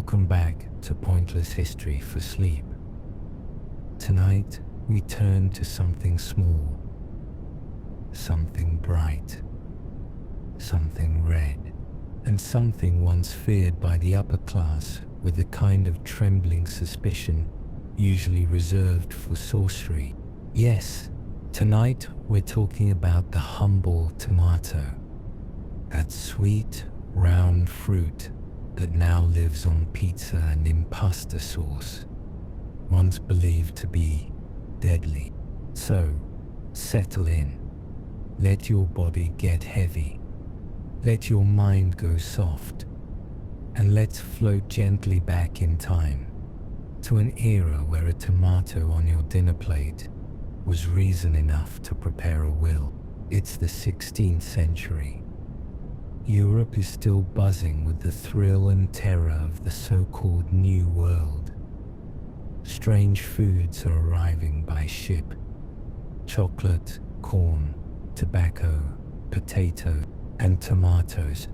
Welcome back to Pointless History for Sleep. Tonight, we turn to something small, something bright, something red, and something once feared by the upper class with a kind of trembling suspicion usually reserved for sorcery. Yes, tonight we're talking about the humble tomato, that sweet, round fruit that now lives on pizza and in pasta sauce, once believed to be deadly. So, settle in. Let your body get heavy. Let your mind go soft. And let's float gently back in time to an era where a tomato on your dinner plate was reason enough to prepare a will. It's the 16th century. Europe is still buzzing with the thrill and terror of the so-called New World. Strange foods are arriving by ship. Chocolate, corn, tobacco, potato, and tomatoes.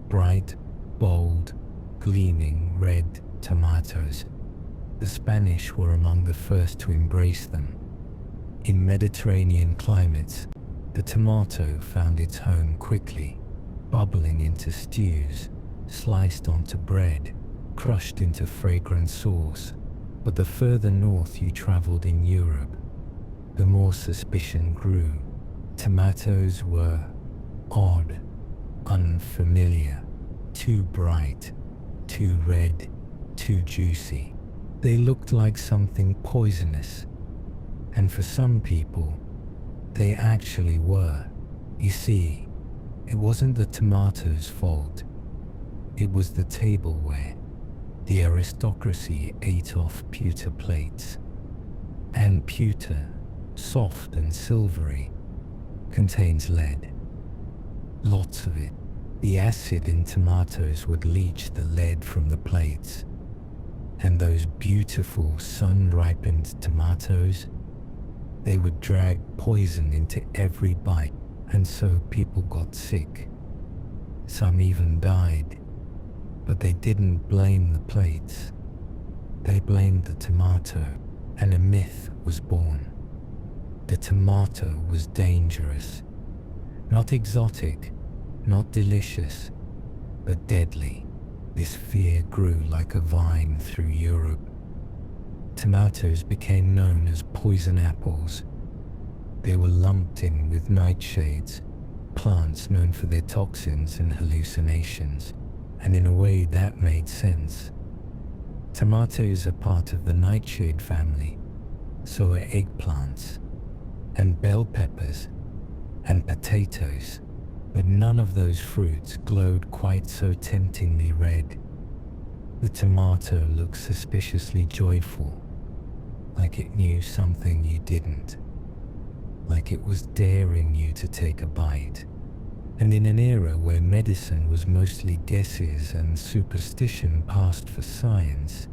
Bright, bold, gleaming red tomatoes. The Spanish were among the first to embrace them. In Mediterranean climates, the tomato found its home quickly, bubbling into stews, sliced onto bread, crushed into fragrant sauce. But the further north you traveled in Europe, the more suspicion grew. Tomatoes were odd, unfamiliar, too bright, too red, too juicy. They looked like something poisonous, and for some people, they actually were. You see, it wasn't the tomatoes' fault. It was the tableware. The aristocracy ate off pewter plates. And pewter, soft and silvery, contains lead. Lots of it. The acid in tomatoes would leach the lead from the plates. And those beautiful sun-ripened tomatoes, they would drag poison into every bite. And so people got sick. Some even died. But they didn't blame the plates. They blamed the tomato, and a myth was born. The tomato was dangerous. Not exotic, not delicious, but deadly. This fear grew like a vine through Europe. Tomatoes became known as poison apples. They were lumped in with nightshades, plants known for their toxins and hallucinations, and in a way that made sense. Tomatoes are part of the nightshade family, so are eggplants, and bell peppers, and potatoes, but none of those fruits glowed quite so temptingly red. The tomato looked suspiciously joyful, like it knew something you didn't. Like it was daring you to take a bite. And in an era where medicine was mostly guesses and superstition passed for science,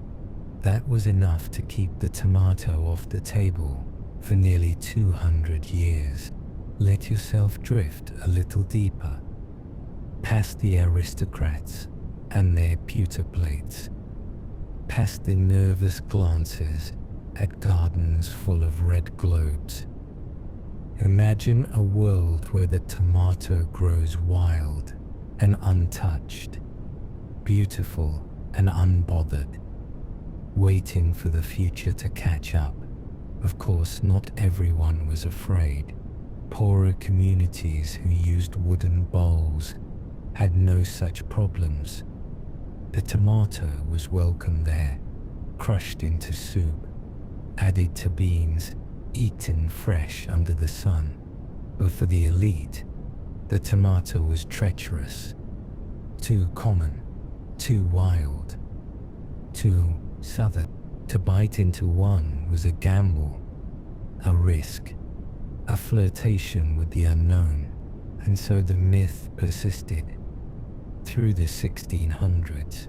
that was enough to keep the tomato off the table for nearly 200 years. Let yourself drift a little deeper, past the aristocrats and their pewter plates, past the nervous glances at gardens full of red globes. Imagine a world where the tomato grows wild and untouched, beautiful and unbothered, waiting for the future to catch up. Of course, not everyone was afraid. Poorer communities who used wooden bowls had no such problems. The tomato was welcome there, crushed into soup, added to beans, eaten fresh under the sun. But for the elite, the tomato was treacherous, too common, too wild, too southern. To bite into one was a gamble, a risk, a flirtation with the unknown, and so the myth persisted through the 1600s,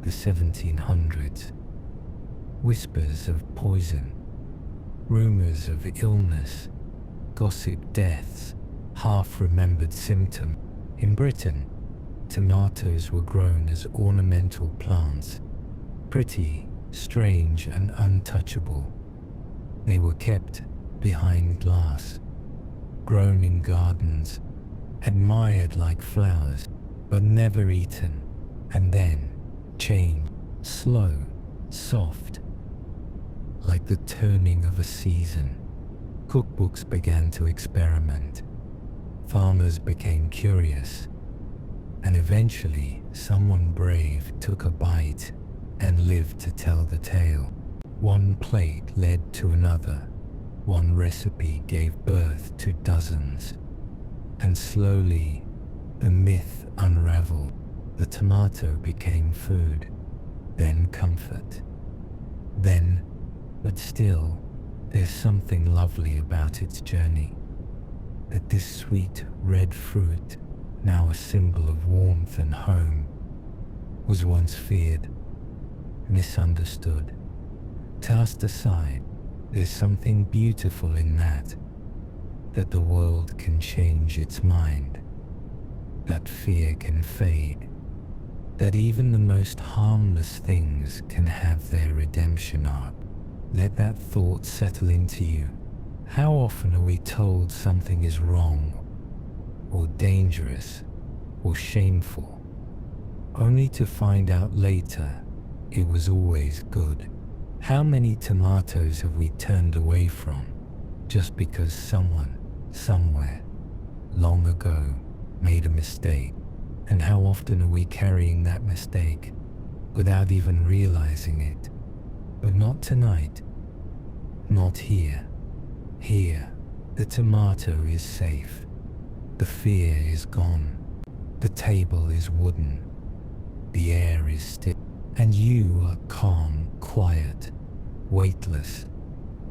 the 1700s. Whispers of poison, rumors of illness, gossip deaths, half-remembered symptom. In Britain, Tomatoes were grown as ornamental plants, pretty, strange, and untouchable. They were kept behind glass, grown in gardens, admired like flowers, but never eaten, and then changed, slow, soft, like the turning of a season. Cookbooks began to experiment. Farmers became curious, and eventually someone brave took a bite and lived to tell the tale. One plate led to another. One recipe gave birth to dozens. And slowly, the myth unraveled. The tomato became food, then comfort. Then, but still, there's something lovely about its journey. That this sweet red fruit, now a symbol of warmth and home, was once feared, misunderstood, cast aside. There's something beautiful in that the world can change its mind, that fear can fade, that even the most harmless things can have their redemption arc. Let that thought settle into you. How often are we told something is wrong, or dangerous, or shameful, only to find out later it was always good? How many tomatoes have we turned away from just because someone, somewhere, long ago, made a mistake? And how often are we carrying that mistake without even realizing it? But not tonight. Not here. Here, the tomato is safe. The fear is gone. The table is wooden. The air is still. And you are calm, quiet, weightless,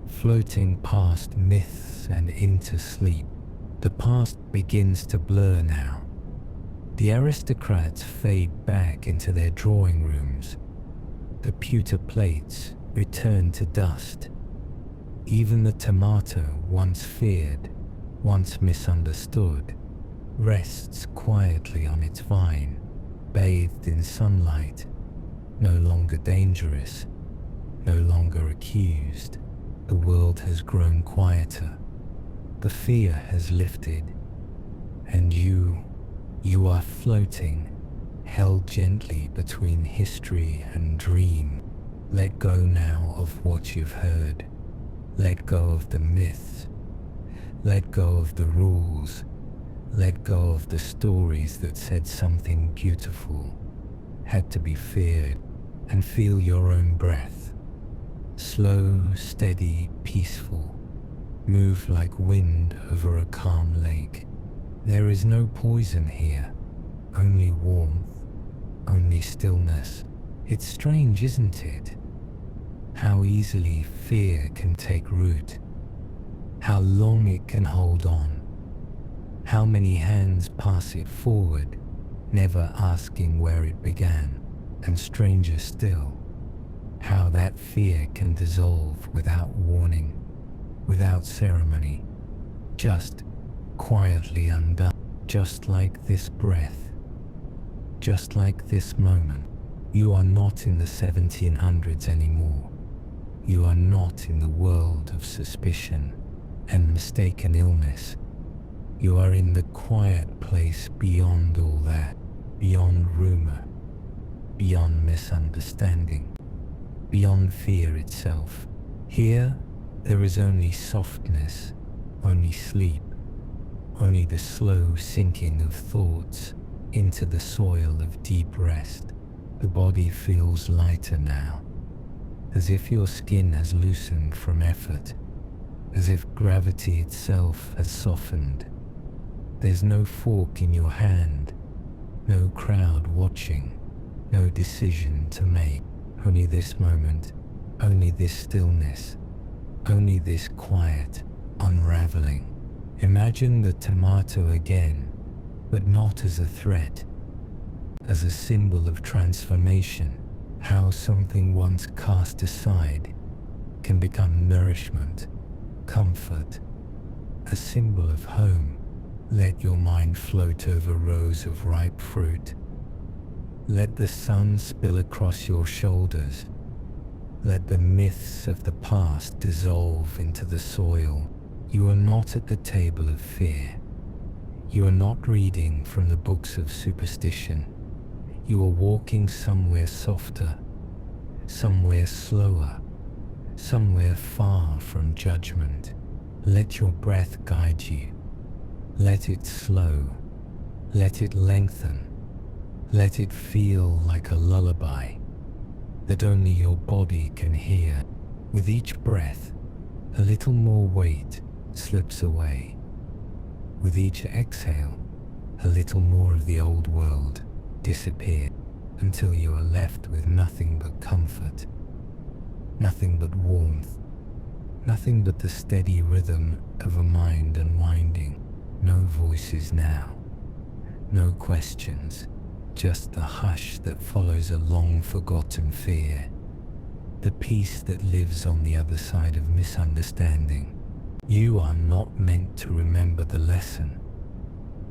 floating past myths and into sleep. The past begins to blur now. The aristocrats fade back into their drawing rooms. The pewter plates return to dust. Even the tomato, once feared, once misunderstood, rests quietly on its vine, bathed in sunlight, no longer dangerous, no longer accused. The world has grown quieter. The fear has lifted. And you are floating, held gently between history and dream. Let go now of what you've heard. Let go of the myths. Let go of the rules. Let go of the stories that said something beautiful had to be feared, and feel your own breath. Slow, steady, peaceful. Move like wind over a calm lake. There is no poison here, only warmth, only stillness. It's strange, isn't it? How easily fear can take root, how long it can hold on, how many hands pass it forward, never asking where it began, and stranger still, how that fear can dissolve without warning, without ceremony, just quietly undone, just like this breath, just like this moment. You are not in the 1700s anymore. You are not in the world of suspicion and mistaken illness. You are in the quiet place beyond all that, beyond rumor, beyond misunderstanding, beyond fear itself. Here, there is only softness, only sleep, only the slow sinking of thoughts into the soil of deep rest. The body feels lighter now, as if your skin has loosened from effort, as if gravity itself has softened. There's no fork in your hand, no crowd watching, no decision to make. Only this moment, only this stillness, only this quiet unraveling. Imagine the tomato again, but not as a threat, as a symbol of transformation. How something once cast aside can become nourishment, comfort, a symbol of home. Let your mind float over rows of ripe fruit, Let the sun spill across your shoulders. Let the myths of the past dissolve into the soil. You are not at the table of fear. You are not reading from the books of superstition. You are walking somewhere softer, somewhere slower, somewhere far from judgment. Let your breath guide you. Let it slow. Let it lengthen. Let it feel like a lullaby that only your body can hear. With each breath, a little more weight slips away. With each exhale, a little more of the old world disappears until you are left with nothing but comfort, nothing but warmth, nothing but the steady rhythm of a mind unwinding. No voices now, no questions, just the hush that follows a long-forgotten fear, the peace that lives on the other side of misunderstanding. You are not meant to remember the lesson,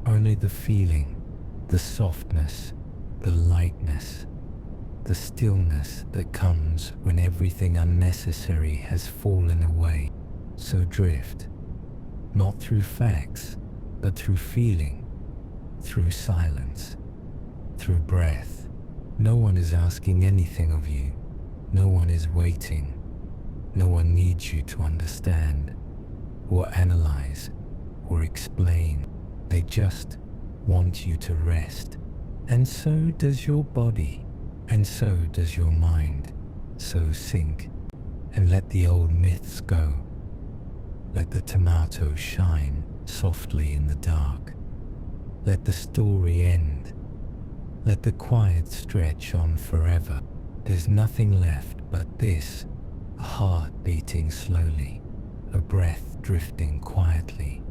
only the feeling, the softness, the lightness, the stillness that comes when everything unnecessary has fallen away. So drift, not through facts, but through feeling, through silence, through breath. No one is asking anything of you. No one is waiting. No one needs you to understand, or analyze, or explain. They just want you to rest. And so does your body, and so does your mind. So sink, and let the old myths go. Let the tomato shine softly in the dark. Let the story end. Let the quiet stretch on forever. There's nothing left but this, a heart beating slowly, a breath drifting quietly,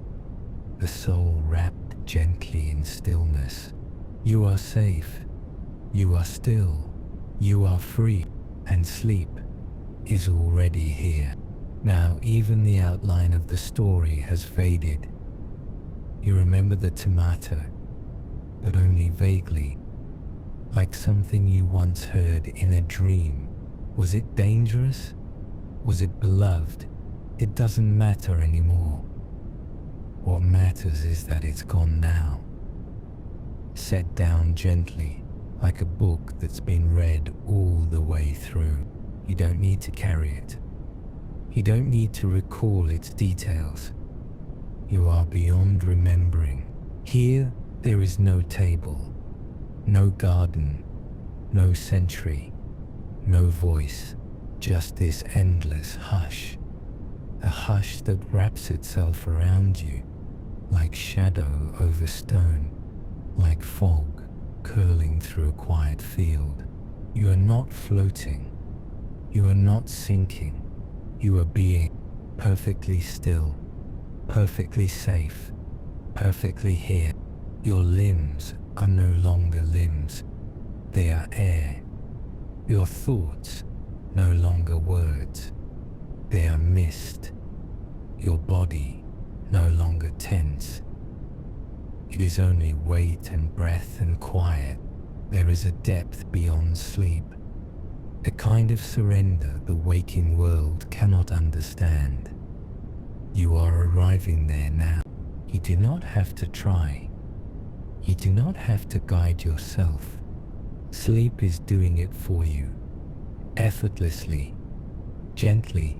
the soul wrapped gently in stillness. You are safe, you are still, you are free, and sleep is already here. Now even the outline of the story has faded. You remember the tomato, but only vaguely, like something you once heard in a dream. Was it dangerous? Was it beloved? It doesn't matter anymore. What matters is that it's gone now. Set down gently, like a book that's been read all the way through. You don't need to carry it. You don't need to recall its details. You are beyond remembering. Here, there is no table, no garden, no century, no voice, just this endless hush. A hush that wraps itself around you, like shadow over stone, like fog curling through a quiet field. You are not floating. You are not sinking. You are being perfectly still, perfectly safe, perfectly here. Your limbs are no longer limbs. They are air. Your thoughts no longer words. They are mist. Your body no longer tense. It is only weight and breath and quiet. There is a depth beyond sleep, a kind of surrender the waking world cannot understand. You are arriving there now. You do not have to try. You do not have to guide yourself. Sleep is doing it for you, effortlessly, gently,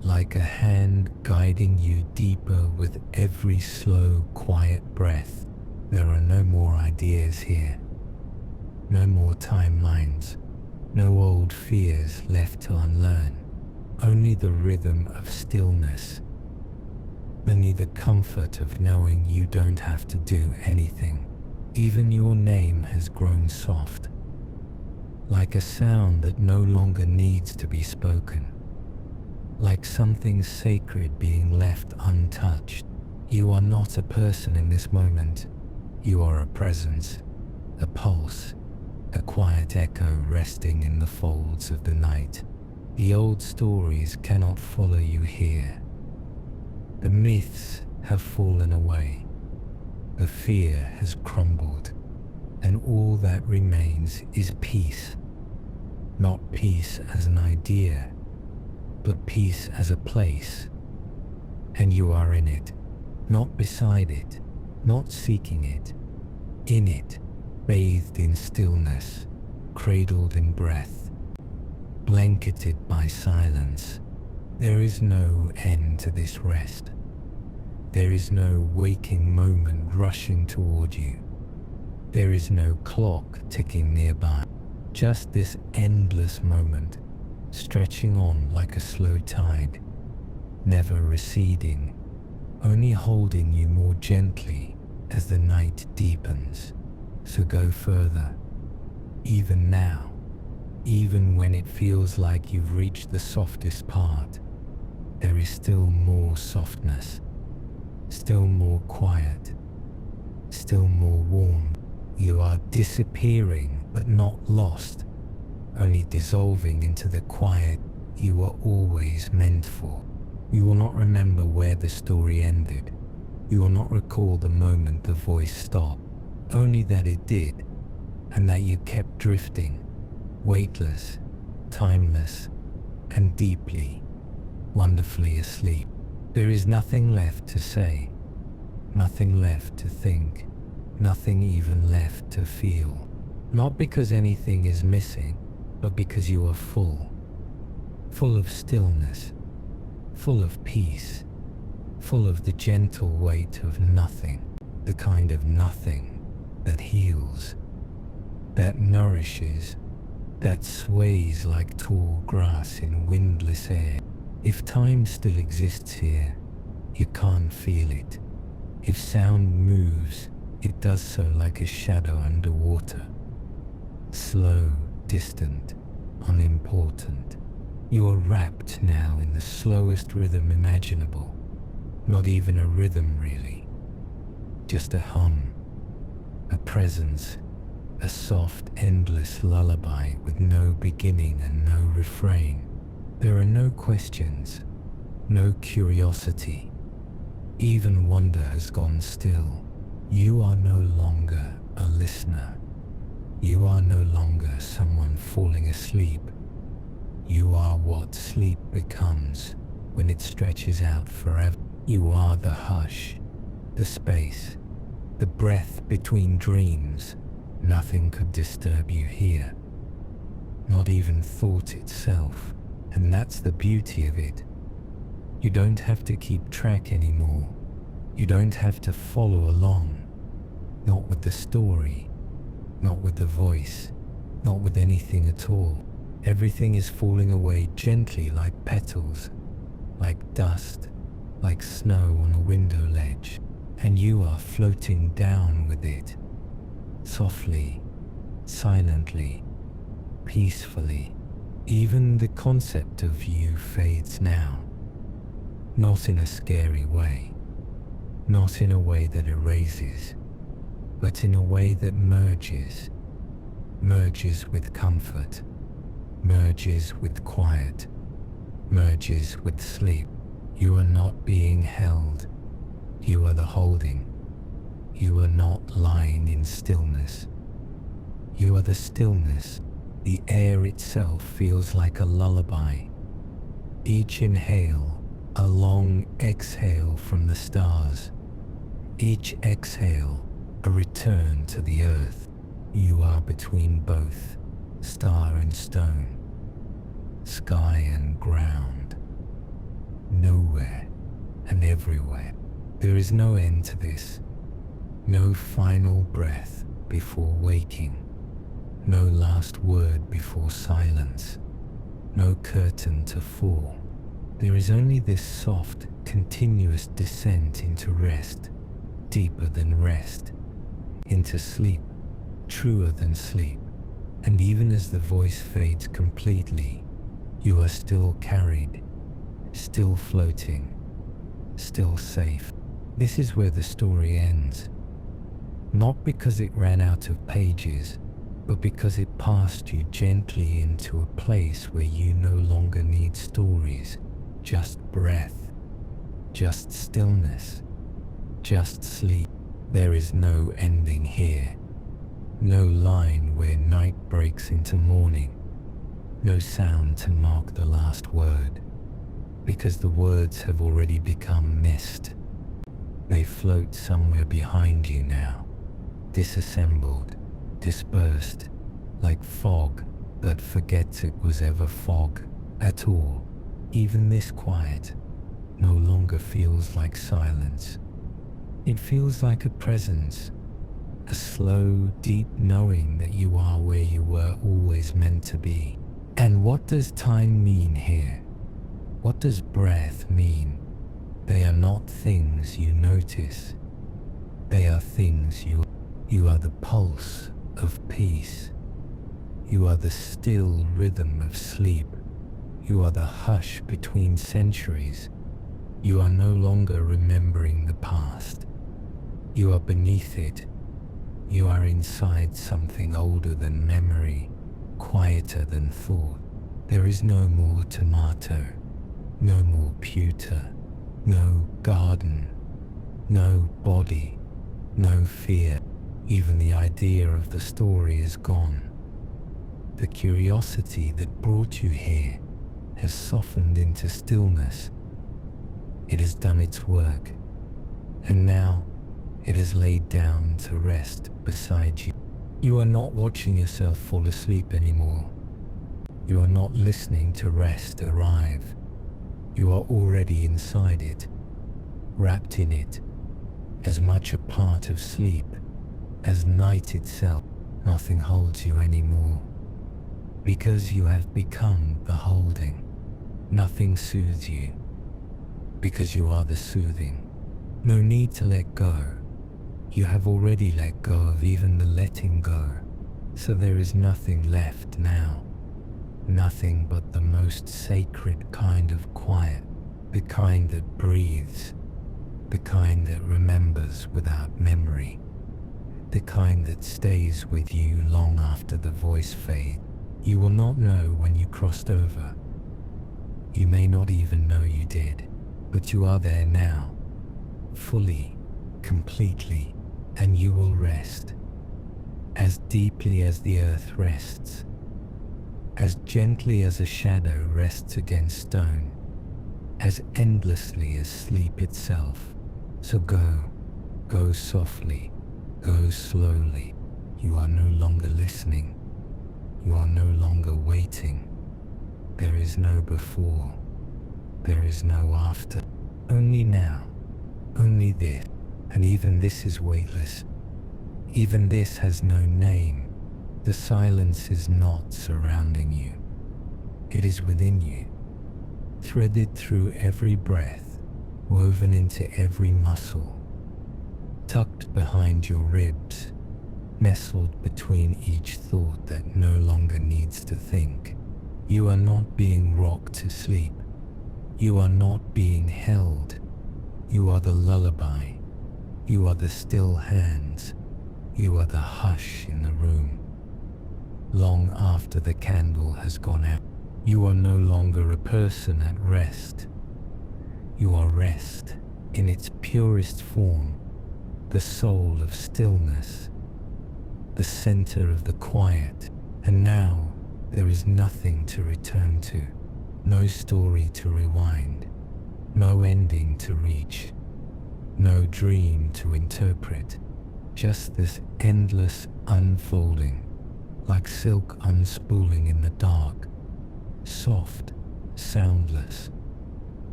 like a hand guiding you deeper with every slow, quiet breath. There are no more ideas here, no more timelines, no old fears left to unlearn, only the rhythm of stillness, only the comfort of knowing you don't have to do anything. Even your name has grown soft, like a sound that no longer needs to be spoken, like something sacred being left untouched. You are not a person in this moment. You are a presence, a pulse, a quiet echo resting in the folds of the night. The old stories cannot follow you here. The myths have fallen away. The fear has crumbled, and all that remains is peace. Not peace as an idea, but peace as a place. And you are in it, not beside it, not seeking it, in it, bathed in stillness, cradled in breath, blanketed by silence. There is no end to this rest. There is no waking moment rushing toward you. There is no clock ticking nearby. Just this endless moment, stretching on like a slow tide, never receding, only holding you more gently as the night deepens. So go further, even now, even when it feels like you've reached the softest part, there is still more softness, still more quiet, still more warmth. You are disappearing but not lost, only dissolving into the quiet you were always meant for. You will not remember where the story ended. You will not recall the moment the voice stopped, only that it did, and that you kept drifting, weightless, timeless, and deeply, wonderfully asleep. There is nothing left to say, nothing left to think, nothing even left to feel. Not because anything is missing, but because you are full. Full of stillness, full of peace, full of the gentle weight of nothing, the kind of nothing that heals, that nourishes, that sways like tall grass in windless air. If time still exists here, you can't feel it. If sound moves, it does so like a shadow underwater. Slow, distant, unimportant. You are wrapped now in the slowest rhythm imaginable. Not even a rhythm really. Just a hum, a presence, a soft, endless lullaby with no beginning and no refrain. There are no questions, no curiosity. Even wonder has gone still. You are no longer a listener. You are no longer someone falling asleep. You are what sleep becomes when it stretches out forever. You are the hush, the space, the breath between dreams. Nothing could disturb you here, not even thought itself. And that's the beauty of it. You don't have to keep track anymore. You don't have to follow along. Not with the story, not with the voice, not with anything at all. Everything is falling away gently like petals, like dust, like snow on a window ledge. And you are floating down with it, softly, silently, peacefully. Even the concept of you fades now, not in a scary way, not in a way that erases, but in a way that merges with comfort, merges with quiet, merges with sleep. You are not being held, you are the holding. You are not lying in stillness, you are the stillness. The air itself feels like a lullaby. Each inhale, a long exhale from the stars. Each exhale, a return to the earth. You are between both, star and stone, sky and ground, nowhere and everywhere. There is no end to this, no final breath before waking. No last word before silence, no curtain to fall. There is only this soft, continuous descent into rest, deeper than rest, into sleep, truer than sleep. And even as the voice fades completely, you are still carried, still floating, still safe. This is where the story ends. Not because it ran out of pages, but because it passed you gently into a place where you no longer need stories, just breath, just stillness, just sleep. There is no ending here, No line where night breaks into morning. No sound to mark the last word, because the words have already become mist. They float somewhere behind you now, disassembled, dispersed, like fog that forgets it was ever fog at all. Even this quiet no longer feels like silence. It feels like a presence, a slow, deep knowing that you are where you were always meant to be. And what does time mean here? What does breath mean? They are not things you notice. They are things you are. You are the pulse of peace. You are the still rhythm of sleep. You are the hush between centuries. You are no longer remembering the past. You are beneath it. You are inside something older than memory, quieter than thought. There is no more tomato, no more pewter, no garden, no body, no fear. Even the idea of the story is gone. The curiosity that brought you here has softened into stillness. It has done its work, and now it has laid down to rest beside you. You are not watching yourself fall asleep anymore. You are not listening to rest arrive. You are already inside it, wrapped in it, as much a part of sleep as night itself. Nothing holds you anymore, because you have become the holding. Nothing soothes you, because you are the soothing. No need to let go. You have already let go of even the letting go, so there is nothing left now. Nothing but the most sacred kind of quiet, the kind that breathes, the kind that remembers without memory, the kind that stays with you long after the voice fades. You will not know when you crossed over. You may not even know you did, but you are there now, fully, completely, and you will rest, as deeply as the earth rests, as gently as a shadow rests against stone, as endlessly as sleep itself. So go softly, go slowly. You are no longer listening. You are no longer waiting. There is no before. There is no after. Only now. Only this. And even this is weightless. Even this has no name. The silence is not surrounding you. It is within you, threaded through every breath, woven into every muscle, tucked behind your ribs, nestled between each thought that no longer needs to think. You are not being rocked to sleep. You are not being held. You are the lullaby. You are the still hands. You are the hush in the room. Long after the candle has gone out, you are no longer a person at rest. You are rest in its purest form, the soul of stillness, the center of the quiet. And now there is nothing to return to, no story to rewind, no ending to reach, no dream to interpret, just this endless unfolding, like silk unspooling in the dark, soft, soundless,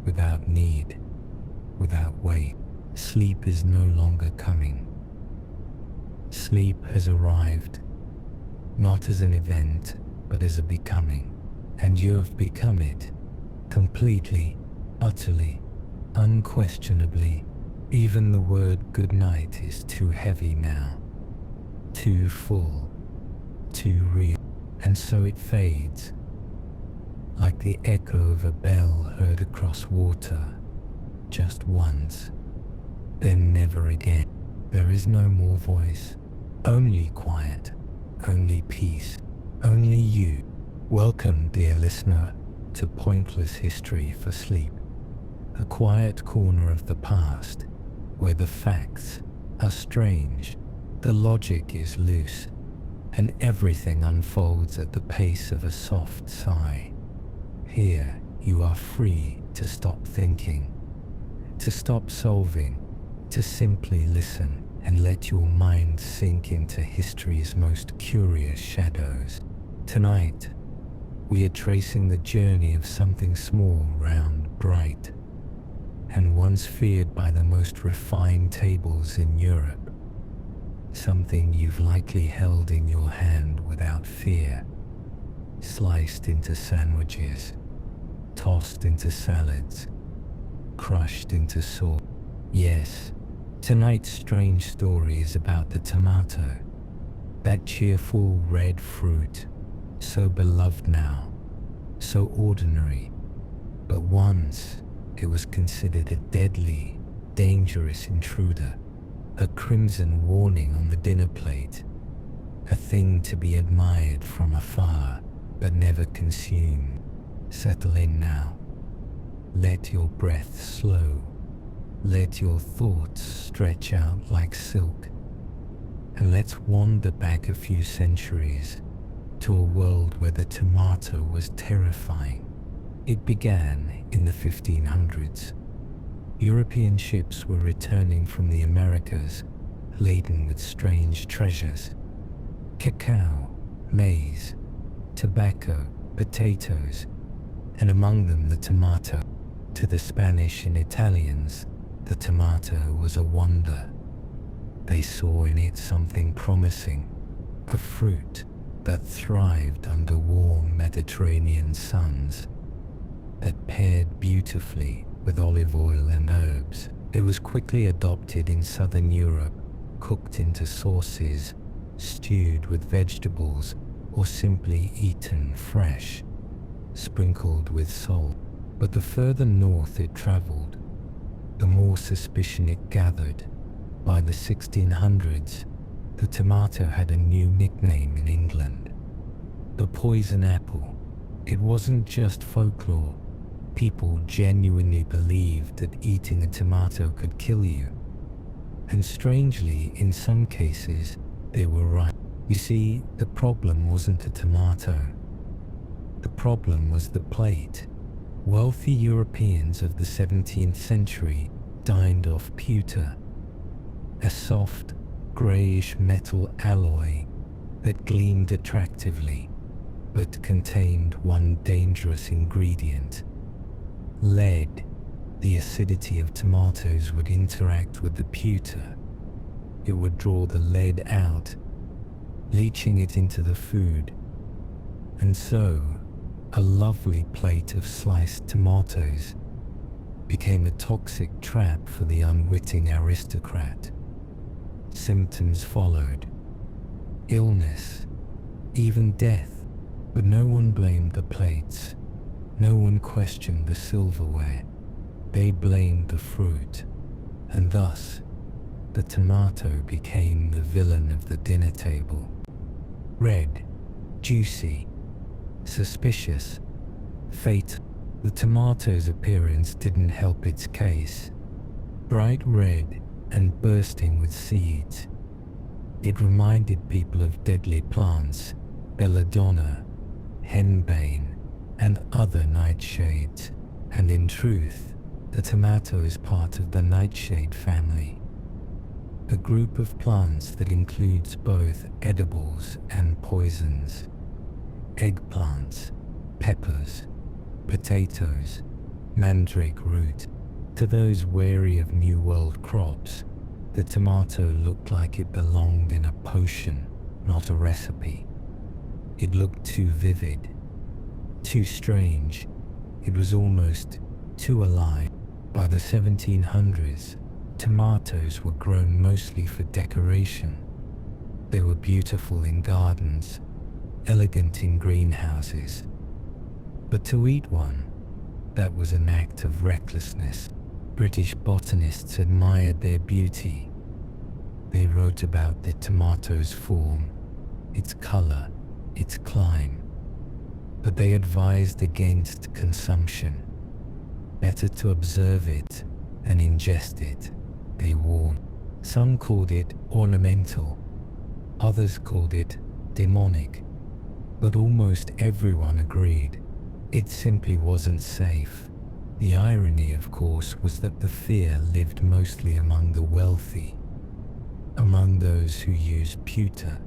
without need, without weight. Sleep is no longer coming. Sleep has arrived, not as an event, but as a becoming, and you have become it, completely, utterly, unquestionably. Even the word good night is too heavy now, too full, too real, and so it fades, like the echo of a bell heard across water, just once, then never again. There is no more voice, only quiet, only peace, only you. Welcome, dear listener, to Pointless History for Sleep, a quiet corner of the past, where the facts are strange, the logic is loose, and everything unfolds at the pace of a soft sigh. Here, you are free to stop thinking, to stop solving, to simply listen and let your mind sink into history's most curious shadows. Tonight, we are tracing the journey of something small, round, bright, and once feared by the most refined tables in Europe. Something you've likely held in your hand without fear, sliced into sandwiches, tossed into salads, crushed into sauce. Yes, tonight's strange story is about the tomato, that cheerful red fruit, so beloved now, so ordinary, but once it was considered a deadly, dangerous intruder, a crimson warning on the dinner plate, a thing to be admired from afar but never consumed. Settle in now. Let your breath slow. Let your thoughts stretch out like silk. And let's wander back a few centuries to a world where the tomato was terrifying. It began in the 1500s. European ships were returning from the Americas, laden with strange treasures. Cacao, maize, tobacco, potatoes, and among them the tomato. To the Spanish and Italians, the tomato was a wonder. They saw in it something promising, a fruit that thrived under warm Mediterranean suns, that paired beautifully with olive oil and herbs. It was quickly adopted in southern Europe, cooked into sauces, stewed with vegetables, or simply eaten fresh, sprinkled with salt. But the further north it traveled, the more suspicion it gathered. By the 1600s, the tomato had a new nickname in England, the poison apple. It wasn't just folklore. People genuinely believed that eating a tomato could kill you. And strangely, in some cases, they were right. You see, the problem wasn't the tomato. The problem was the plate. Wealthy Europeans of the 17th century dined off pewter, a soft, greyish metal alloy that gleamed attractively, but contained one dangerous ingredient. Lead. The acidity of tomatoes would interact with the pewter. It would draw the lead out, leaching it into the food. And so, a lovely plate of sliced tomatoes became a toxic trap for the unwitting aristocrat. Symptoms followed. Illness, even death. But no one blamed the plates. No one questioned the silverware. They blamed the fruit, and thus the tomato became the villain of the dinner table. Red, juicy, suspicious, fatal. The tomato's appearance didn't help its case. Bright red and bursting with seeds, it reminded people of deadly plants, belladonna, henbane, and other nightshades. And in truth, the tomato is part of the nightshade family, a group of plants that includes both edibles and poisons. Eggplants, peppers, potatoes, mandrake root. To those wary of New World crops, the tomato looked like it belonged in a potion, not a recipe. It looked too vivid, too strange. It was almost too alive. By the 1700s, tomatoes were grown mostly for decoration. They were beautiful in gardens, elegant in greenhouses. But to eat one, that was an act of recklessness. British botanists admired their beauty. They wrote about the tomato's form, its color, its climb. But they advised against consumption. Better to observe it and ingest it, they warned. Some called it ornamental. Others called it demonic, but almost everyone agreed it simply wasn't safe. The irony, of course, was that the fear lived mostly among the wealthy, among those who used pewter,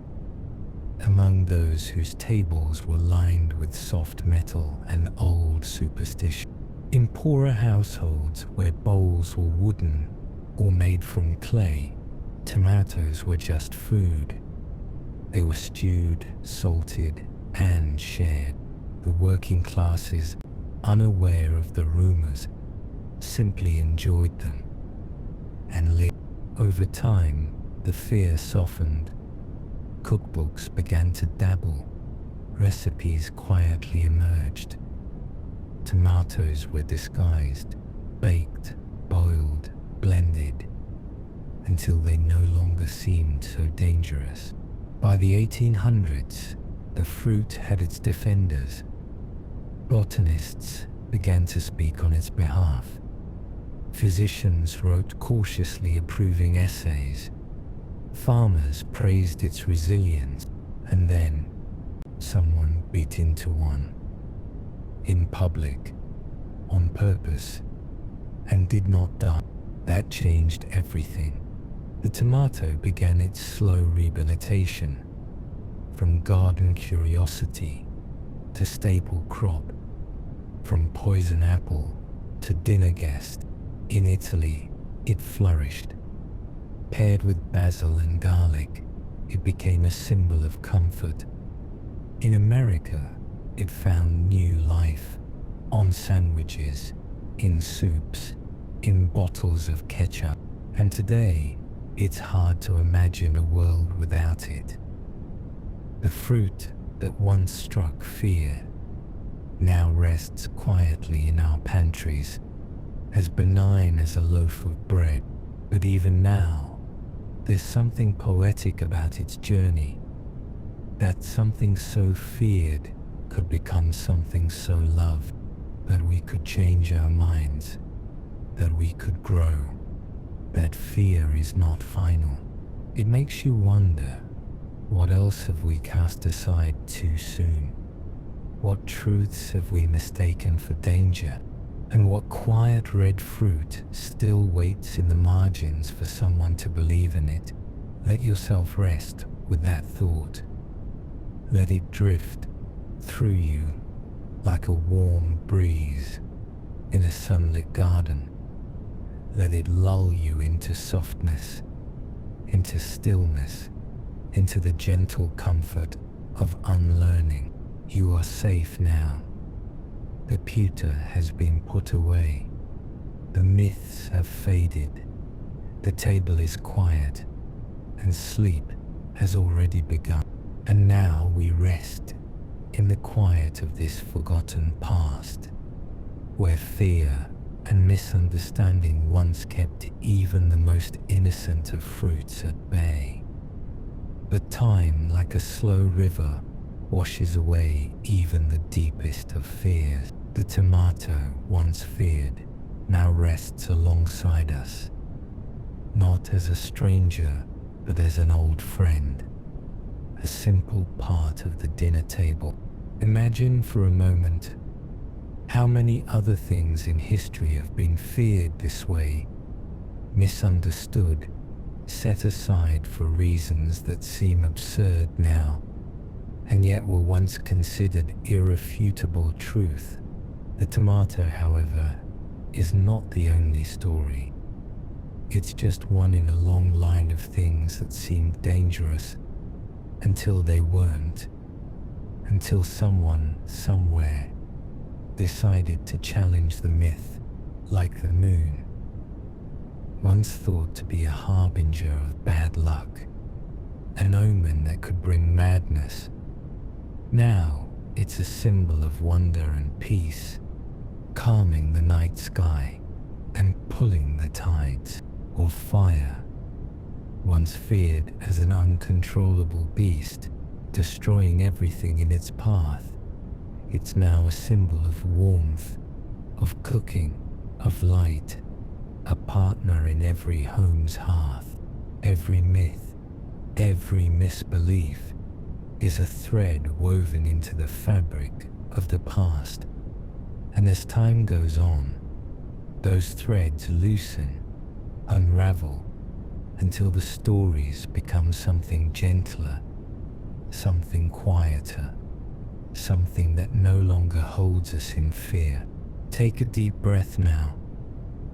among those whose tables were lined with soft metal and old superstition. In poorer households where bowls were wooden or made from clay, tomatoes were just food. They were stewed, salted, and shared. The working classes, unaware of the rumors, simply enjoyed them and lived. Over time, the fear softened. Cookbooks began to dabble. Recipes quietly emerged. Tomatoes were disguised, baked, boiled, blended, until they no longer seemed so dangerous. By the 1800s, the fruit had its defenders. Botanists began to speak on its behalf. Physicians wrote cautiously approving essays. Farmers praised its resilience, and then someone beat into one. In public, on purpose, and did not die. That changed everything. The tomato began its slow rehabilitation, from garden curiosity to staple crop, from poison apple to dinner guest. In Italy, it flourished. Paired with basil and garlic, it became a symbol of comfort. In America, it found new life on sandwiches, in soups, in bottles of ketchup, and today it's hard to imagine a world without it. The fruit that once struck fear now rests quietly in our pantries, as benign as a loaf of bread. But even now, there's something poetic about its journey, that something so feared could become something so loved, that we could change our minds, that we could grow, that fear is not final. It makes you wonder, what else have we cast aside too soon? What truths have we mistaken for danger? And what quiet red fruit still waits in the margins for someone to believe in it? Let yourself rest with that thought. Let it drift through you like a warm breeze in a sunlit garden. Let it lull you into softness, into stillness, into the gentle comfort of unlearning. You are safe now. The pewter has been put away. The myths have faded. The table is quiet, and sleep has already begun. And now we rest in the quiet of this forgotten past, where fear and misunderstanding once kept even the most innocent of fruits at bay. But time, like a slow river, washes away even the deepest of fears. The tomato, once feared, now rests alongside us, not as a stranger, but as an old friend, a simple part of the dinner table. Imagine for a moment how many other things in history have been feared this way, misunderstood, set aside for reasons that seem absurd now, and yet were once considered irrefutable truth. The tomato, however, is not the only story. It's just one in a long line of things that seemed dangerous until they weren't, until someone, somewhere, decided to challenge the myth, like the moon. Once thought to be a harbinger of bad luck, an omen that could bring madness. Now it's a symbol of wonder and peace, calming the night sky and pulling the tides. Or fire, once feared as an uncontrollable beast, destroying everything in its path. It's now a symbol of warmth, of cooking, of light, a partner in every home's hearth. Every myth, every misbelief is a thread woven into the fabric of the past, and as time goes on, those threads loosen, unravel, until the stories become something gentler, something quieter, something that no longer holds us in fear. Take a deep breath now.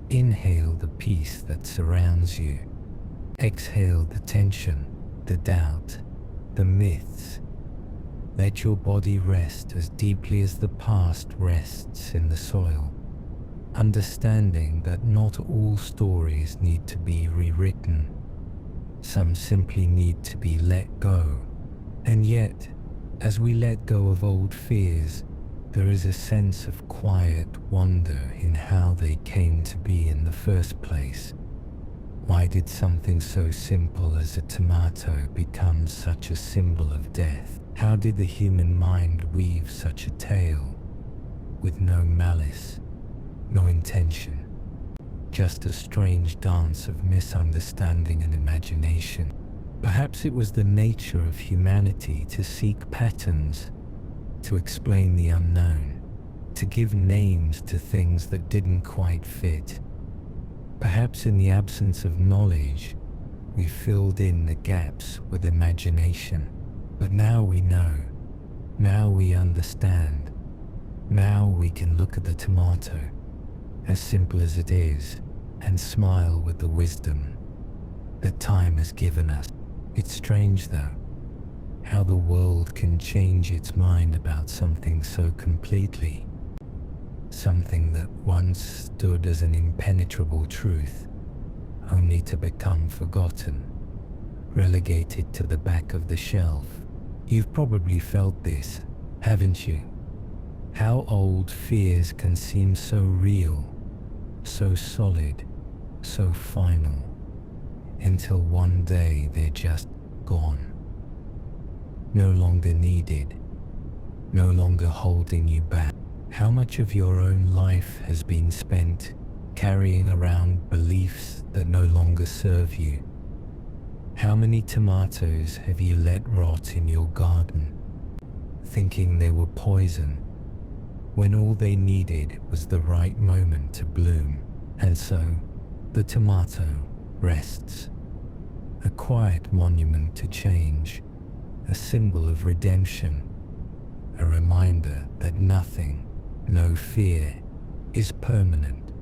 Inhale the peace that surrounds you. Exhale the tension, the doubt, the myths. Let your body rest as deeply as the past rests in the soil, understanding that not all stories need to be rewritten. Some simply need to be let go. And yet, as we let go of old fears, there is a sense of quiet wonder in how they came to be in the first place. Why did something so simple as a tomato become such a symbol of death? How did the human mind weave such a tale with no malice, no intention, just a strange dance of misunderstanding and imagination? Perhaps it was the nature of humanity to seek patterns, to explain the unknown, to give names to things that didn't quite fit. Perhaps in the absence of knowledge, we filled in the gaps with imagination. But now we know, now we understand, now we can look at the tomato, as simple as it is, and smile with the wisdom that time has given us. It's strange though, how the world can change its mind about something so completely. Something that once stood as an impenetrable truth, only to become forgotten, relegated to the back of the shelf. You've probably felt this, haven't you? How old fears can seem so real, so solid, so final, until one day they're just gone. No longer needed, no longer holding you back. How much of your own life has been spent carrying around beliefs that no longer serve you? How many tomatoes have you let rot in your garden, thinking they were poison, when all they needed was the right moment to bloom? And so, the tomato rests, a quiet monument to change, a symbol of redemption, a reminder that nothing, no fear, is permanent,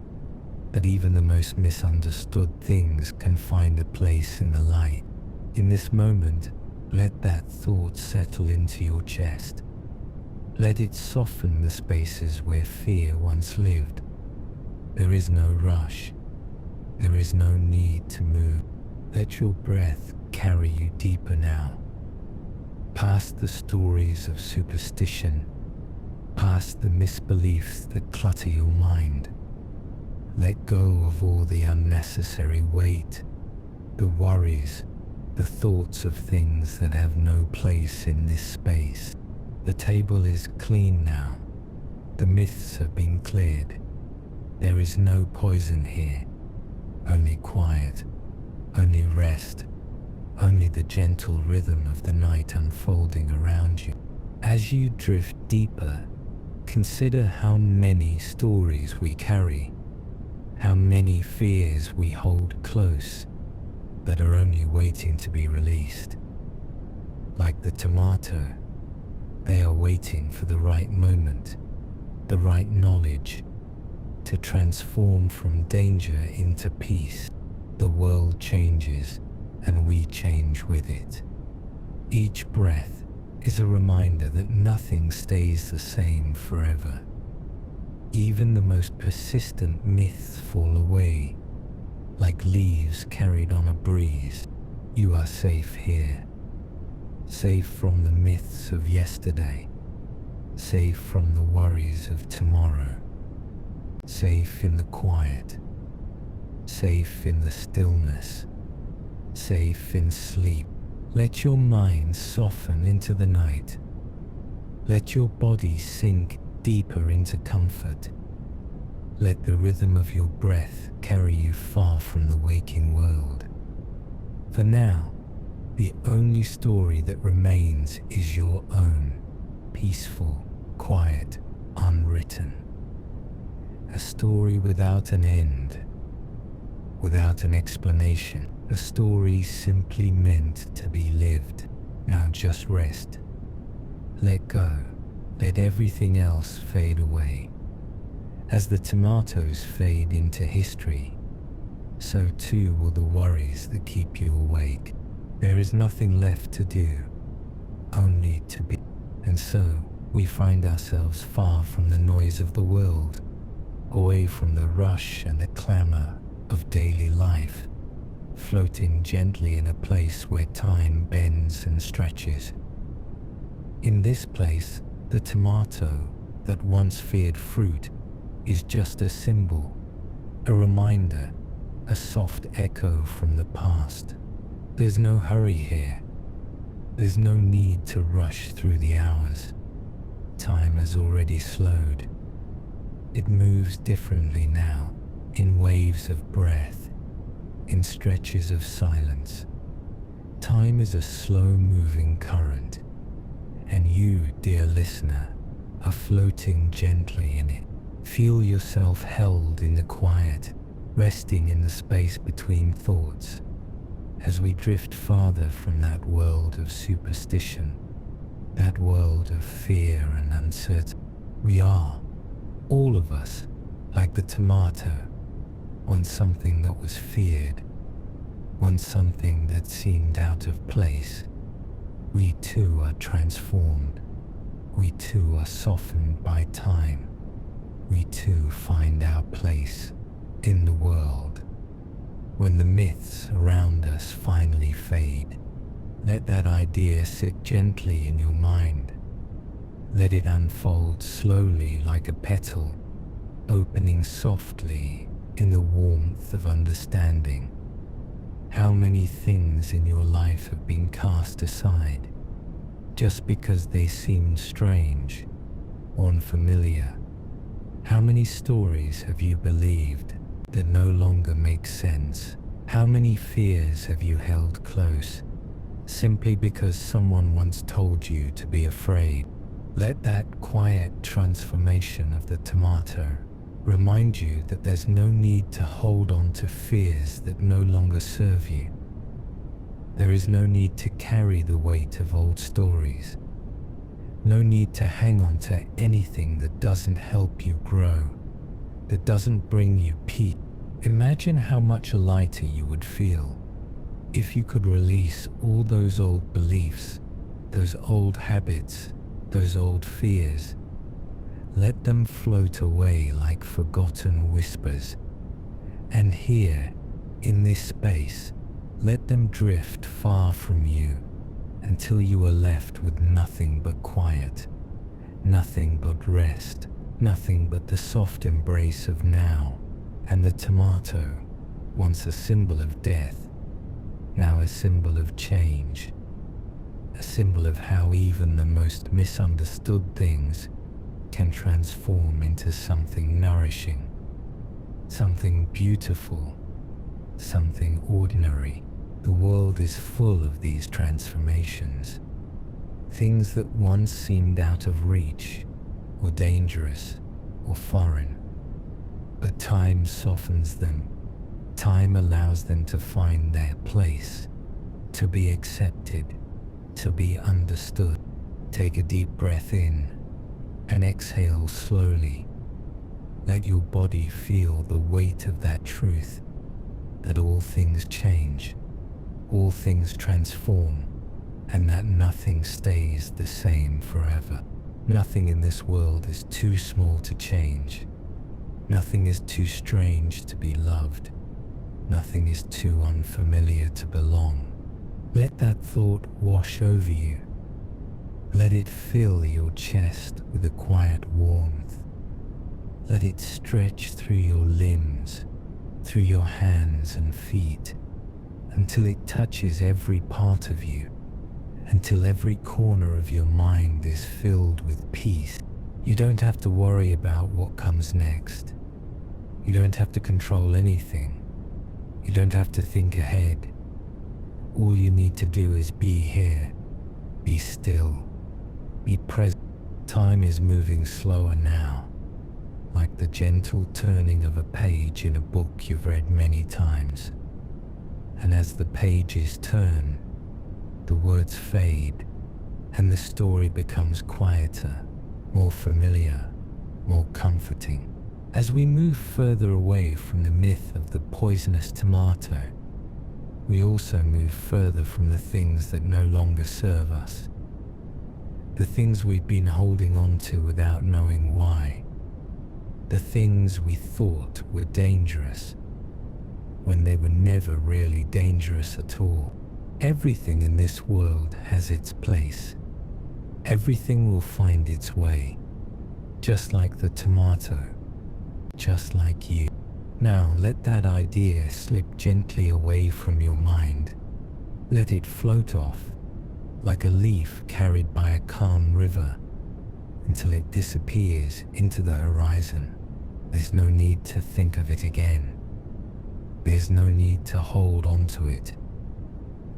that even the most misunderstood things can find a place in the light. In this moment, let that thought settle into your chest. Let it soften the spaces where fear once lived. There is no rush. There is no need to move. Let your breath carry you deeper now, past the stories of superstition, past the misbeliefs that clutter your mind. Let go of all the unnecessary weight, the worries, the thoughts of things that have no place in this space. The table is clean now. The myths have been cleared. There is no poison here, only quiet, only rest, only the gentle rhythm of the night unfolding around you. As you drift deeper, consider how many stories we carry, how many fears we hold close that are only waiting to be released. Like the tomato, they are waiting for the right moment, the right knowledge, to transform from danger into peace. The world changes, and we change with it. Each breath is a reminder that nothing stays the same forever. Even the most persistent myths fall away, like leaves carried on a breeze. You are safe here, safe from the myths of yesterday, safe from the worries of tomorrow, safe in the quiet, safe in the stillness, safe in sleep. Let your mind soften into the night. Let your body sink deeper into comfort. Let the rhythm of your breath carry you far from the waking world. For now, The only story that remains is your own, peaceful, quiet, unwritten. A story without an end, without an explanation. A story simply meant to be lived. Now just rest. Let go. Let everything else fade away. As the tomatoes fade into history, so too will the worries that keep you awake. There is nothing left to do, only to be. And so we find ourselves far from the noise of the world, away from the rush and the clamor of daily life, floating gently in a place where time bends and stretches. In this place, the tomato that once feared fruit is just a symbol, a reminder, a soft echo from the past. There's no hurry here. There's no need to rush through the hours. Time has already slowed. It moves differently now, in waves of breath, in stretches of silence. Time is a slow-moving current, and you, dear listener, are floating gently in it. Feel yourself held in the quiet, resting in the space between thoughts. As we drift farther from that world of superstition, that world of fear and uncertainty, we are, all of us, like the tomato, once something that was feared, once something that seemed out of place. We too are transformed. We too are softened by time. We too find our place in the world. When the myths around us finally fade, let that idea sit gently in your mind. Let it unfold slowly like a petal, opening softly in the warmth of understanding. How many things in your life have been cast aside just because they seemed strange or unfamiliar? How many stories have you believed that no longer make sense? How many fears have you held close simply because someone once told you to be afraid? Let that quiet transformation of the tomato remind you that there's no need to hold on to fears that no longer serve you. There is no need to carry the weight of old stories. No need to hang on to anything that doesn't help you grow, that doesn't bring you peace. Imagine how much lighter you would feel if you could release all those old beliefs, those old habits, those old fears. Let them float away like forgotten whispers. And here, in this space, let them drift far from you until you are left with nothing but quiet, nothing but rest, nothing but the soft embrace of now. And the tomato, once a symbol of death, now a symbol of change, a symbol of how even the most misunderstood things can transform into something nourishing, something beautiful, something ordinary. The world is full of these transformations, things that once seemed out of reach, or dangerous, or foreign. But time softens them. Time allows them to find their place, to be accepted, to be understood. Take a deep breath in and exhale slowly. Let your body feel the weight of that truth, that all things change, all things transform, and that nothing stays the same forever. Nothing in this world is too small to change. Nothing is too strange to be loved. Nothing is too unfamiliar to belong. Let that thought wash over you. Let it fill your chest with a quiet warmth. Let it stretch through your limbs, through your hands and feet, until it touches every part of you, until every corner of your mind is filled with peace. You don't have to worry about what comes next. You don't have to control anything. You don't have to think ahead. all you need to do is be here, be still, be present. Time is moving slower now, like the gentle turning of a page in a book you've read many times. And as the pages turn, the words fade, and the story becomes quieter, more familiar, more comforting. As we move further away from the myth of the poisonous tomato, we also move further from the things that no longer serve us. The things we've been holding on to without knowing why. The things we thought were dangerous, when they were never really dangerous at all. Everything in this world has its place. Everything will find its way, just like the tomato, just like you. Now let that idea slip gently away from your mind. Let it float off, like a leaf carried by a calm river, until it disappears into the horizon. There's no need to think of it again. There's no need to hold on to it.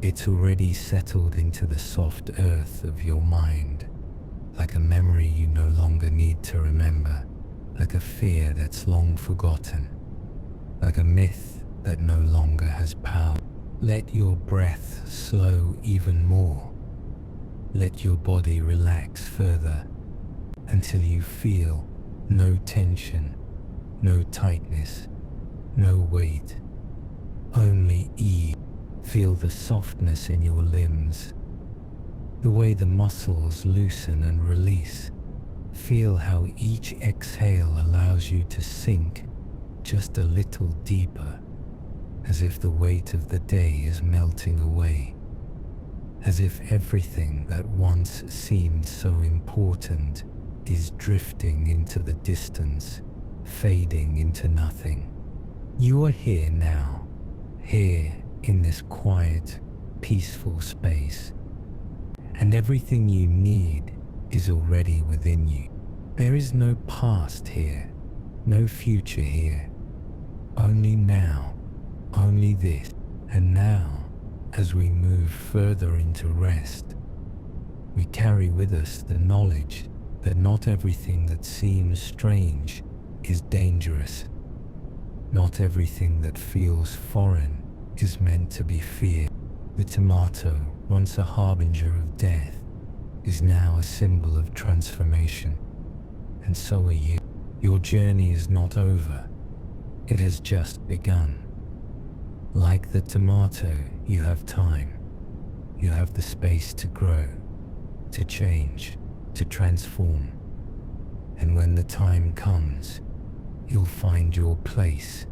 It's already settled into the soft earth of your mind, like a memory you no longer need to remember, like a fear that's long forgotten, like a myth that no longer has power. Let your breath slow even more. Let your body relax further until you feel no tension, no tightness, no weight, only ease. Feel the softness in your limbs, the way the muscles loosen and release. Feel how each exhale allows you to sink just a little deeper, as if the weight of the day is melting away, as if everything that once seemed so important is drifting into the distance, fading into nothing. You are here now, here in this quiet, peaceful space, and everything you need is already within you. There is no past here, no future here, only now, only this. And now, as we move further into rest, we carry with us the knowledge that not everything that seems strange is dangerous. Not everything that feels foreign is meant to be feared. The tomato, once a harbinger of death, is now a symbol of transformation. And so are you. Your journey is not over. It has just begun. Like the tomato, you have time. You have the space to grow, to change, to transform. And when the time comes, you'll find your place,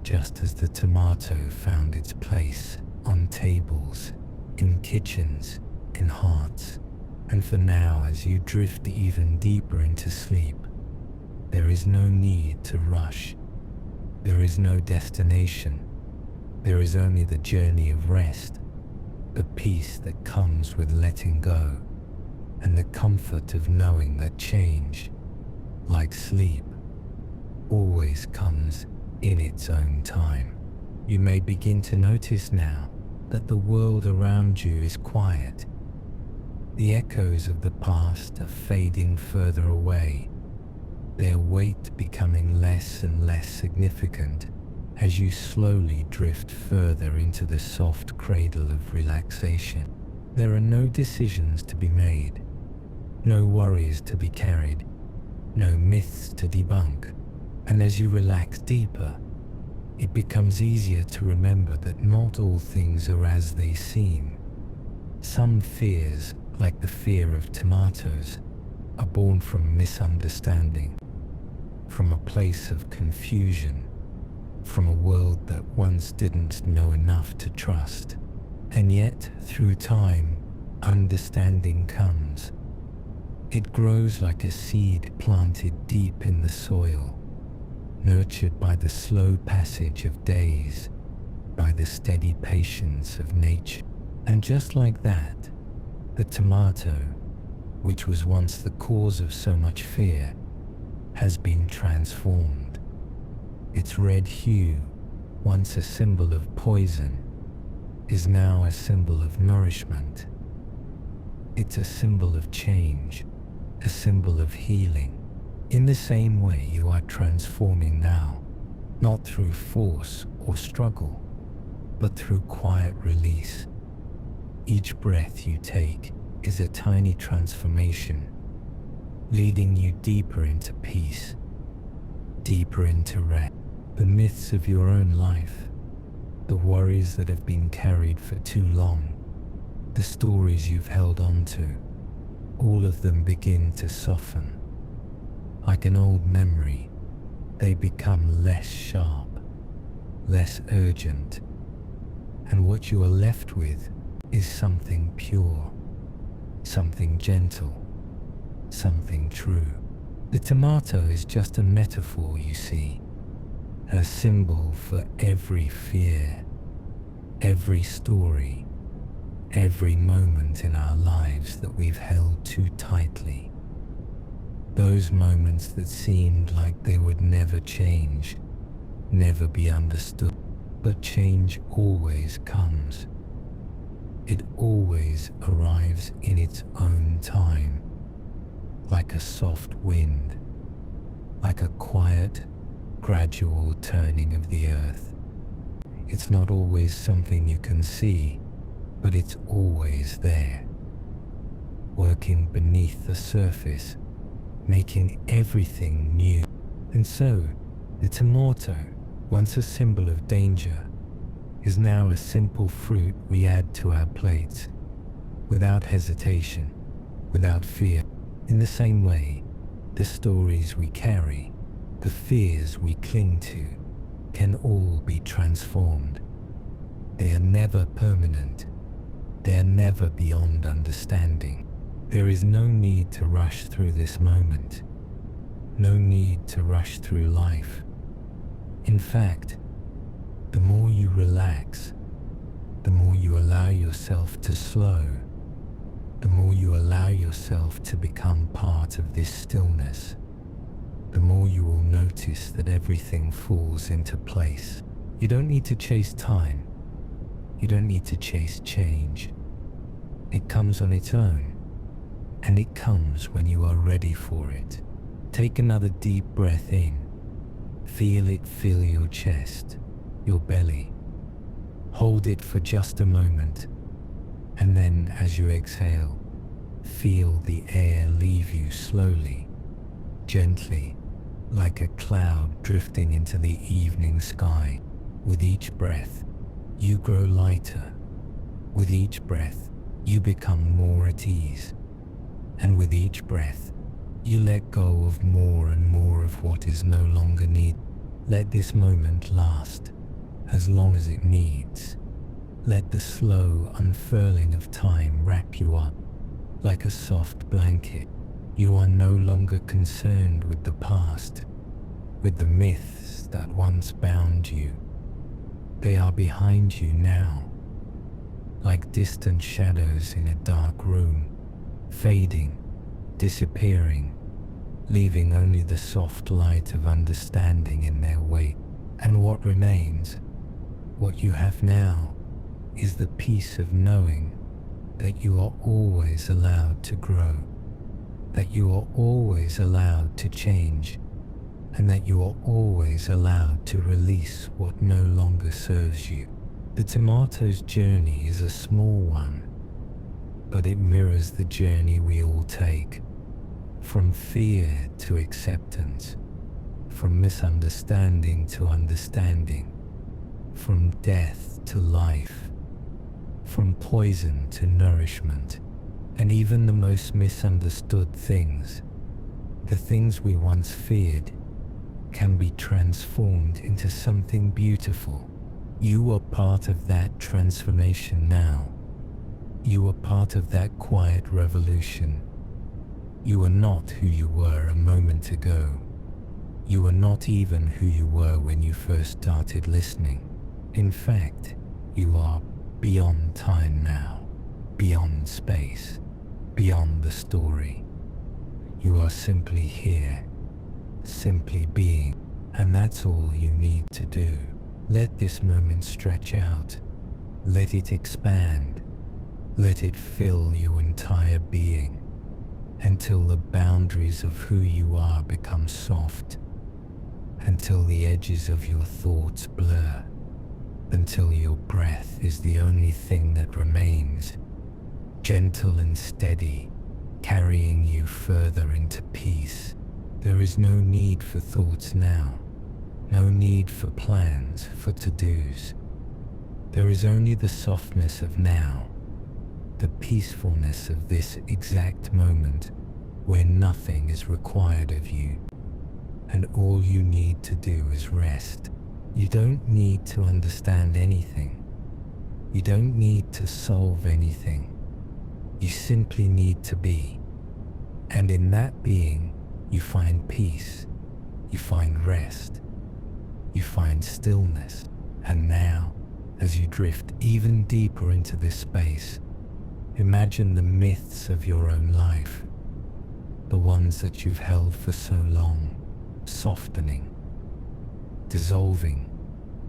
just as the tomato found its place on tables, in kitchens, in hearts. And for now, as you drift even deeper into sleep, there is no need to rush. There is no destination. There is only the journey of rest, the peace that comes with letting go, and the comfort of knowing that change, like sleep, always comes in its own time. You may begin to notice now that the world around you is quiet. The echoes of the past are fading further away, their weight becoming less and less significant as you slowly drift further into the soft cradle of relaxation. There are no decisions to be made, no worries to be carried, no myths to debunk. And as you relax deeper, it becomes easier to remember that not all things are as they seem. Some fears, like the fear of tomatoes, are born from misunderstanding, from a place of confusion, from a world that once didn't know enough to trust. And yet, through time, understanding comes. It grows like a seed planted deep in the soil, nurtured by the slow passage of days, by the steady patience of nature. And just like that, the tomato, which was once the cause of so much fear, has been transformed. Its red hue, once a symbol of poison, is now a symbol of nourishment. It's a symbol of change, a symbol of healing. In the same way you are transforming now, not through force or struggle, but through quiet release. Each breath you take is a tiny transformation, leading you deeper into peace, deeper into rest. The myths of your own life, the worries that have been carried for too long, the stories you've held on to, all of them begin to soften. Like an old memory, they become less sharp, less urgent, and what you are left with is something pure, something gentle, something true. The tomato is just a metaphor, you see, a symbol for every fear, every story, every moment in our lives that we've held too tightly. Those moments that seemed like they would never change, never be understood. But change always comes. It always arrives in its own time, like a soft wind, like a quiet, gradual turning of the earth. It's not always something you can see, but it's always there, working beneath the surface, making everything new. And so, the tomato, once a symbol of danger, is now a simple fruit we add to our plates, without hesitation, without fear. In the same way, the stories we carry, the fears we cling to, can all be transformed. They are never permanent. They are never beyond understanding. There is no need to rush through this moment, no need to rush through life. In fact, the more you relax, the more you allow yourself to slow, the more you allow yourself to become part of this stillness, the more you will notice that everything falls into place. You don't need to chase time. You don't need to chase change. It comes on its own, and it comes when you are ready for it. Take another deep breath in. Feel it fill your chest, your belly. Hold it for just a moment, and then as you exhale, feel the air leave you slowly, gently, like a cloud drifting into the evening sky. With each breath, you grow lighter. With each breath, you become more at ease. And with each breath, you let go of more and more of what is no longer needed. Let this moment last as long as it needs. Let the slow unfurling of time wrap you up like a soft blanket. You are no longer concerned with the past, with the myths that once bound you. They are behind you now, like distant shadows in a dark room, fading, disappearing, leaving only the soft light of understanding in their wake. And what remains, what you have now, is the peace of knowing that you are always allowed to grow, that you are always allowed to change, and that you are always allowed to release what no longer serves you. The tomato's journey is a small one, but it mirrors the journey we all take, from fear to acceptance, from misunderstanding to understanding, from death to life, from poison to nourishment. And even the most misunderstood things, the things we once feared, can be transformed into something beautiful. You are part of that transformation now. You are part of that quiet revolution. You are not who you were a moment ago. You are not even who you were when you first started listening. In fact, you are beyond time now, beyond space, beyond the story. You are simply here, simply being, and that's all you need to do. Let this moment stretch out. Let it expand. Let it fill your entire being until the boundaries of who you are become soft, until the edges of your thoughts blur, until your breath is the only thing that remains, gentle and steady, carrying you further into peace. There is no need for thoughts now, no need for plans, for to-dos. There is only the softness of now, the peacefulness of this exact moment where nothing is required of you, and all you need to do is rest. You don't need to understand anything. You don't need to solve anything. You simply need to be. And in that being, you find peace, you find rest, you find stillness. And now, as you drift even deeper into this space, imagine the myths of your own life, the ones that you've held for so long, softening, dissolving,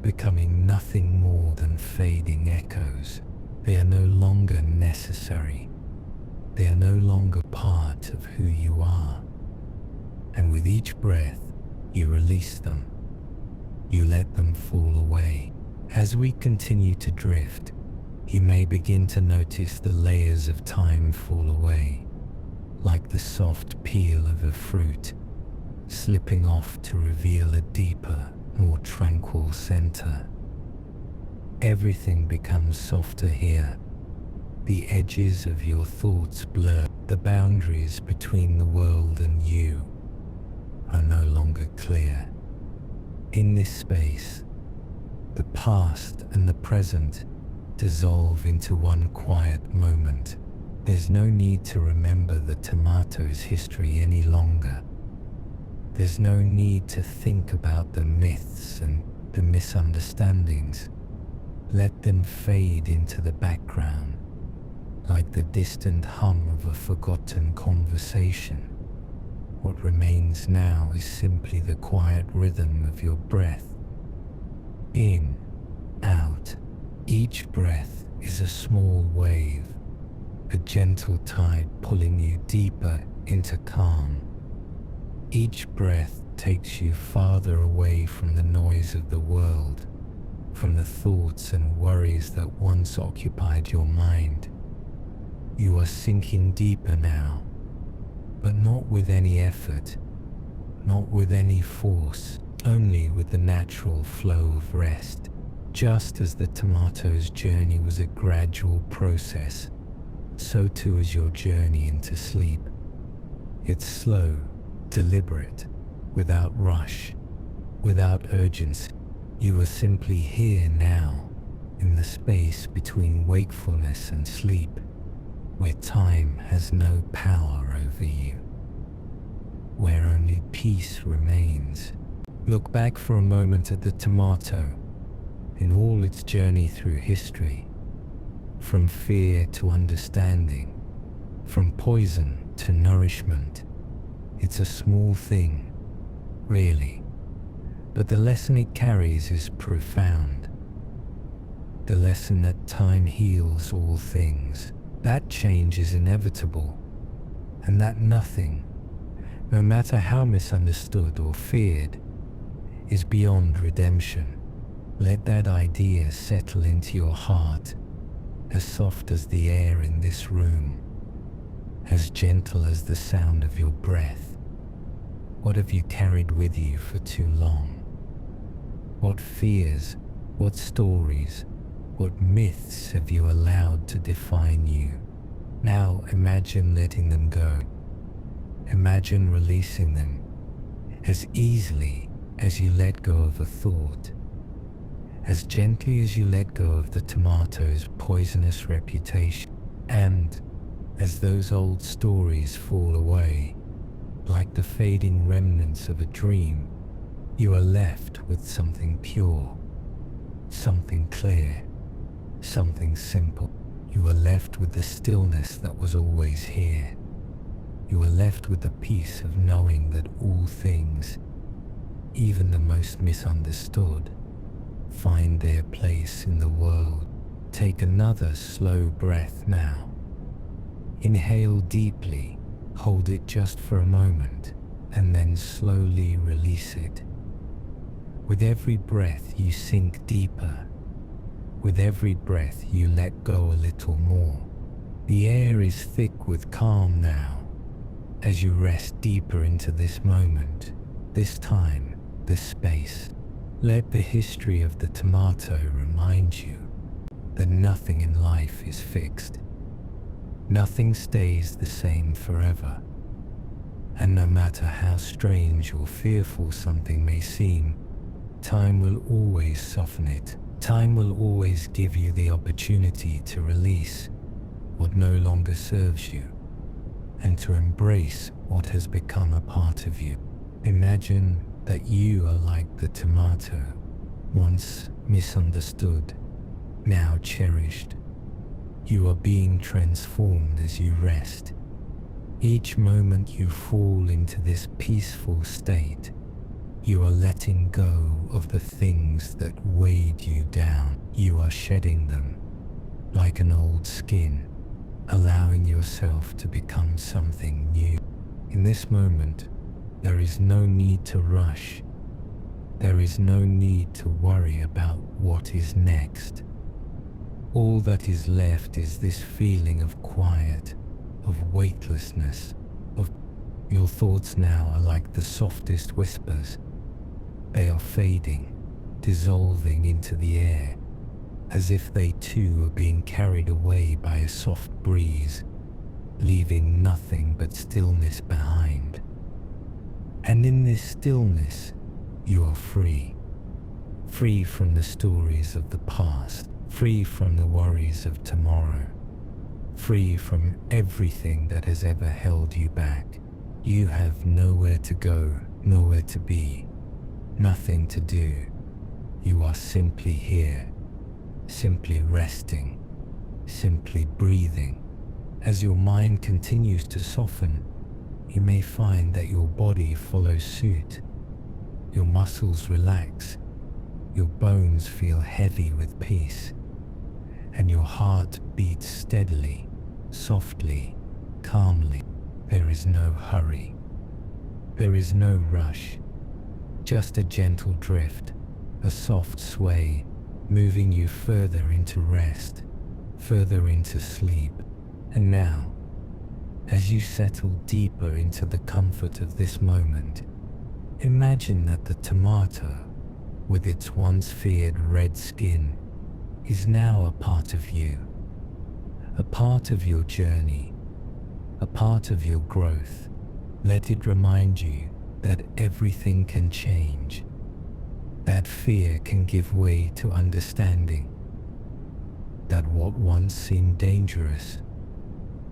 becoming nothing more than fading echoes. They are no longer necessary. They are no longer part of who you are. And with each breath, you release them. You let them fall away. As we continue to drift, you may begin to notice the layers of time fall away, like the soft peel of a fruit, slipping off to reveal a deeper, more tranquil center. Everything becomes softer here. The edges of your thoughts blur. The boundaries between the world and you are no longer clear. In this space, the past and the present dissolve into one quiet moment. There's no need to remember the tomato's history any longer. There's no need to think about the myths and the misunderstandings. Let them fade into the background, like the distant hum of a forgotten conversation. What remains now is simply the quiet rhythm of your breath. In, out. Each breath is a small wave, a gentle tide pulling you deeper into calm. Each breath takes you farther away from the noise of the world, from the thoughts and worries that once occupied your mind. You are sinking deeper now, but not with any effort, not with any force, only with the natural flow of rest. Just as the tomato's journey was a gradual process, so too is your journey into sleep. It's slow, deliberate, without rush, without urgency. You are simply here now, in the space between wakefulness and sleep, where time has no power over you, where only peace remains. Look back for a moment at the tomato, in all its journey through history, from fear to understanding, from poison to nourishment. It's a small thing, really, but the lesson it carries is profound. The lesson that time heals all things, that change is inevitable, and that nothing, no matter how misunderstood or feared, is beyond redemption. Let that idea settle into your heart, as soft as the air in this room, as gentle as the sound of your breath. What have you carried with you for too long? What fears, what stories, what myths have you allowed to define you? Now imagine letting them go. Imagine releasing them as easily as you let go of a thought, as gently as you let go of the tomato's poisonous reputation. And as those old stories fall away, like the fading remnants of a dream, you are left with something pure, something clear, something simple. You are left with the stillness that was always here. You are left with the peace of knowing that all things, even the most misunderstood, find their place in the world. Take another slow breath now. Inhale deeply, hold it just for a moment, and then slowly release it. With every breath you sink deeper. With every breath you let go a little more. The air is thick with calm now. As you rest deeper into this moment, this time, this space, let the history of the tomato remind you that nothing in life is fixed. Nothing stays the same forever. And no matter how strange or fearful something may seem, time will always soften it. Time will always give you the opportunity to release what no longer serves you and to embrace what has become a part of you. Imagine that you are like the tomato, once misunderstood, now cherished. You are being transformed as you rest. Each moment you fall into this peaceful state, you are letting go of the things that weighed you down. You are shedding them like an old skin, allowing yourself to become something new. In this moment, there is no need to rush. There is no need to worry about what is next. All that is left is this feeling of quiet, of weightlessness, of your thoughts now are like the softest whispers. They are fading, dissolving into the air, as if they too are being carried away by a soft breeze, leaving nothing but stillness behind. And in this stillness, you are free. Free from the stories of the past, free from the worries of tomorrow, free from everything that has ever held you back. You have nowhere to go, nowhere to be, nothing to do. You are simply here, simply resting, simply breathing. As your mind continues to soften, you may find that your body follows suit. Your muscles relax, your bones feel heavy with peace, and your heart beats steadily, softly, calmly. There is no hurry. There is no rush. Just a gentle drift, a soft sway, moving you further into rest, further into sleep. And now, as you settle deeper into the comfort of this moment, imagine that the tomato, with its once feared red skin, is now a part of you, a part of your journey, a part of your growth. Let it remind you that everything can change, that fear can give way to understanding, that what once seemed dangerous,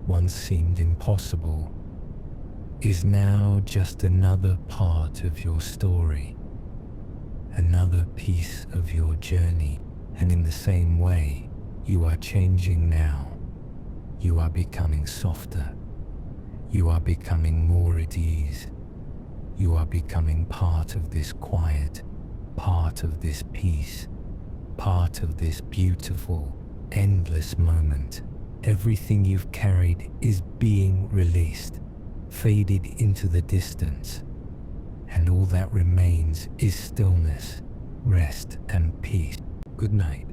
once seemed impossible, is now just another part of your story, another piece of your journey. And in the same way, you are changing now. You are becoming softer. You are becoming more at ease. You are becoming part of this quiet, part of this peace, part of this beautiful, endless moment. Everything you've carried is being released, faded into the distance, and all that remains is stillness, rest, and peace. Good night.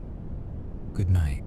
Good night.